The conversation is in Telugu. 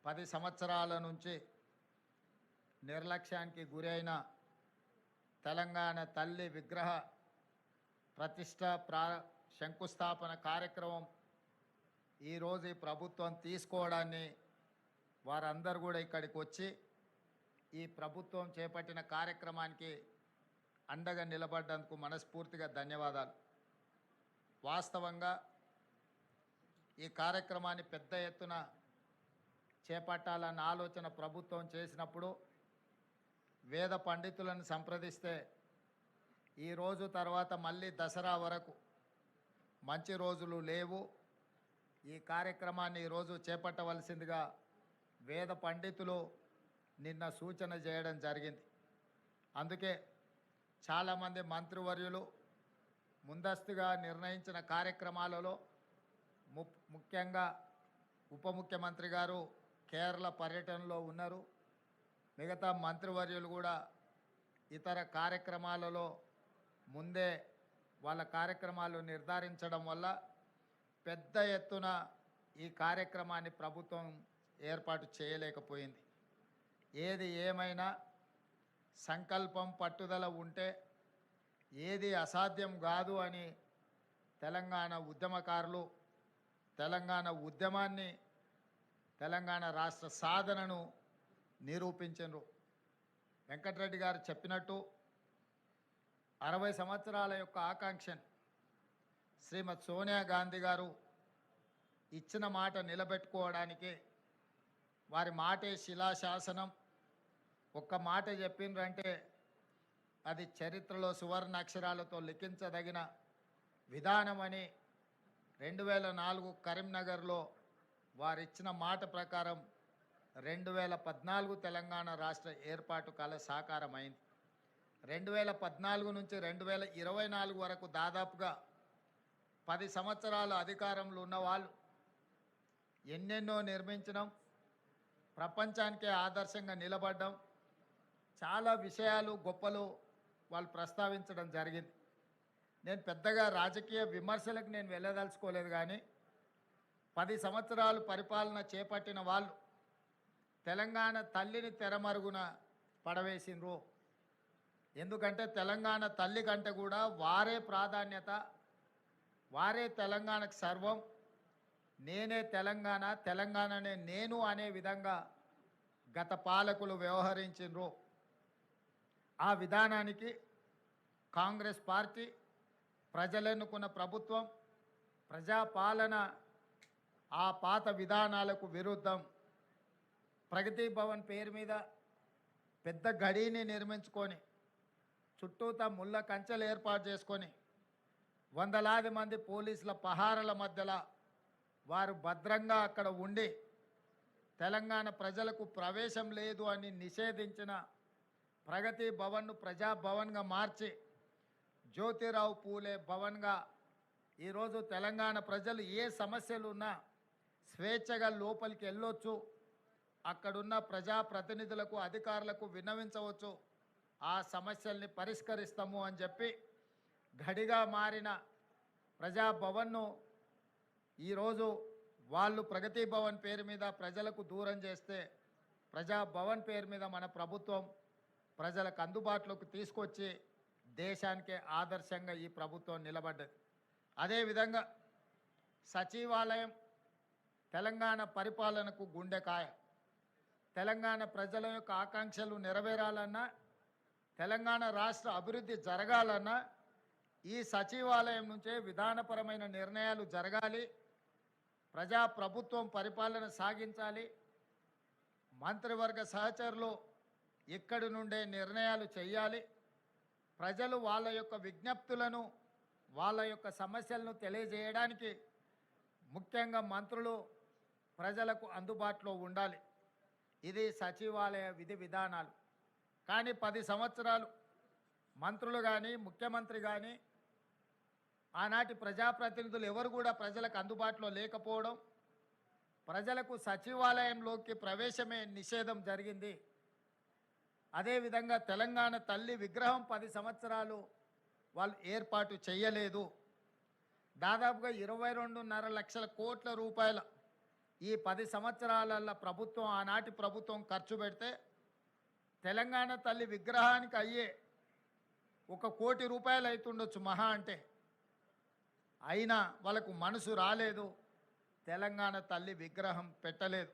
10 సంవత్సరాల నుంచి నిర్లక్ష్యానికి గురైన తెలంగాణ తల్లి విగ్రహ ప్రతిష్ట శంకుస్థాపన కార్యక్రమం ఈరోజు ఈ ప్రభుత్వం తీసుకోవడాన్ని వారందరూ కూడా ఇక్కడికి వచ్చి ఈ ప్రభుత్వం చేపట్టిన కార్యక్రమానికి అండగా నిలబడ్డందుకు మనస్ఫూర్తిగా ధన్యవాదాలు. వాస్తవంగా ఈ కార్యక్రమాన్ని పెద్ద ఎత్తున చేపట్టాలన్న ఆలోచన ప్రభుత్వం చేసినప్పుడు వేద పండితులను సంప్రదిస్తే ఈరోజు తర్వాత మళ్ళీ దసరా వరకు మంచి రోజులు లేవు, ఈ కార్యక్రమాన్ని ఈరోజు చేపట్టవలసిందిగా వేద పండితులు నిన్న సూచన చేయడం జరిగింది. అందుకే చాలామంది మంత్రివర్యులు ముందస్తుగా నిర్ణయించిన కార్యక్రమాలలో ముఖ్యంగా ఉప ముఖ్యమంత్రి గారు కేరళ పర్యటనలో ఉన్నారు. మిగతా మంత్రివర్యులు కూడా ఇతర కార్యక్రమాలలో ముందే వాళ్ళ కార్యక్రమాలు నిర్ధారించడం వల్ల పెద్ద ఎత్తున ఈ కార్యక్రమాన్ని ప్రభుత్వం ఏర్పాటు చేయలేకపోయింది. ఏది ఏమైనా సంకల్పం పట్టుదల ఉంటే ఏది అసాధ్యం కాదు అని తెలంగాణ ఉద్యమకారులు తెలంగాణ ఉద్యమాన్ని తెలంగాణ రాష్ట్ర సాధనను నిరూపించారు. వెంకటరెడ్డి గారు చెప్పినట్టు 60 సంవత్సరాల యొక్క ఆకాంక్షను శ్రీమతి సోనియా గాంధీ గారు ఇచ్చిన మాట నిలబెట్టుకోవడానికి వారి మాటే శిలాశాసనం. ఒక్క మాట చెప్పిండ్రంటే అది చరిత్రలో సువర్ణ అక్షరాలతో లిఖించదగిన విధానమని 2004 కరీంనగర్లో వారిచ్చిన మాట ప్రకారం 2014 తెలంగాణ రాష్ట్ర ఏర్పాటు కల సాకారమైంది. 2014 నుంచి 2024 వరకు దాదాపుగా 10 సంవత్సరాల అధికారంలో ఉన్న వాళ్ళు ఎన్నెన్నో నిర్మించడం, ప్రపంచానికే ఆదర్శంగా నిలబడ్డం, చాలా విషయాలు గొప్పలు వాళ్ళు ప్రస్తావించడం జరిగింది. నేను పెద్దగా రాజకీయ విమర్శలకు నేను వెళ్ళదలుచుకోలేదు, కానీ 10 సంవత్సరాలు పరిపాలన చేపట్టిన వాళ్ళు తెలంగాణ తల్లిని తెరమరుగున పడవేసిండ్రు. ఎందుకంటే తెలంగాణ తల్లి కంటే కూడా వారే ప్రాధాన్యత, వారే తెలంగాణకు సర్వం, నేనే తెలంగాణ, తెలంగాణనే నేను అనే విధంగా గత పాలకులు వ్యవహరించిండ్రు. ఆ విధానానికి కాంగ్రెస్ పార్టీ ప్రజలెన్నుకున్న ప్రభుత్వం ప్రజాపాలన ఆ పాత విధానాలకు విరుద్ధం ప్రగతి భవన్ పేరు మీద పెద్ద గడిని నిర్మించుకొని చుట్టూతా ముళ్ళ కంచెలు ఏర్పాటు చేసుకొని వందలాది మంది పోలీసుల పహారల మధ్యలో వారు భద్రంగా అక్కడ ఉండి తెలంగాణ ప్రజలకు ప్రవేశం లేదు అని నిషేధించిన ప్రగతి భవన్ను ప్రజాభవన్గా మార్చి జ్యోతిరావు పూలే భవన్గా ఈరోజు తెలంగాణ ప్రజలు ఏ సమస్యలు ఉన్నా స్వేచ్ఛగా లోపలికి వెళ్ళొచ్చు, అక్కడున్న ప్రజాప్రతినిధులకు అధికారులకు విన్నవించవచ్చు, ఆ సమస్యల్ని పరిష్కరిస్తాము అని చెప్పి గడిగా మారిన ప్రజాభవన్ను ఈరోజు వాళ్ళు ప్రగతి భవన్ పేరు మీద ప్రజలకు దూరం చేస్తే ప్రజాభవన్ పేరు మీద మన ప్రభుత్వం ప్రజలకు అందుబాటులోకి తీసుకొచ్చి దేశానికే ఆదర్శంగా ఈ ప్రభుత్వం నిలబడ్డది. అదేవిధంగా సచివాలయం తెలంగాణ పరిపాలనకు గుండెకాయ. తెలంగాణ ప్రజల యొక్క ఆకాంక్షలు నెరవేరాలన్నా, తెలంగాణ రాష్ట్ర అభివృద్ధి జరగాలన్నా ఈ సచివాలయం నుంచే విధానపరమైన నిర్ణయాలు జరగాలి, ప్రజాప్రభుత్వం పరిపాలన సాగించాలి, మంత్రివర్గ సహచరులు ఇక్కడి నుండే నిర్ణయాలు చేయాలి, ప్రజలు వాళ్ళ యొక్క విజ్ఞప్తులను వాళ్ళ యొక్క సమస్యలను తెలియజేయడానికి ముఖ్యంగా మంత్రులు ప్రజలకు అందుబాటులో ఉండాలి. ఇది సచివాలయ విధి విధానాలు. కానీ 10 సంవత్సరాలు మంత్రులు కానీ ముఖ్యమంత్రి కానీ ఆనాటి ప్రజాప్రతినిధులు ఎవరు కూడా ప్రజలకు అందుబాటులో లేకపోవడం, ప్రజలకు సచివాలయంలోకి ప్రవేశమే నిషేధం జరిగింది. అదేవిధంగా తెలంగాణ తల్లి విగ్రహం 10 సంవత్సరాలు వాళ్ళు ఏర్పాటు చేయలేదు. దాదాపుగా 22.5 లక్షల కోట్ల రూపాయల ఈ 10 సంవత్సరాలలో ప్రభుత్వం ఆనాటి ప్రభుత్వం ఖర్చు పెడితే తెలంగాణ తల్లి విగ్రహానికి అయ్యే 1,00,00,000 రూపాయలు అవుతుండొచ్చు మహా అంటే. అయినా వాళ్ళకు మనసు రాలేదు, తెలంగాణ తల్లి విగ్రహం పెట్టలేదు.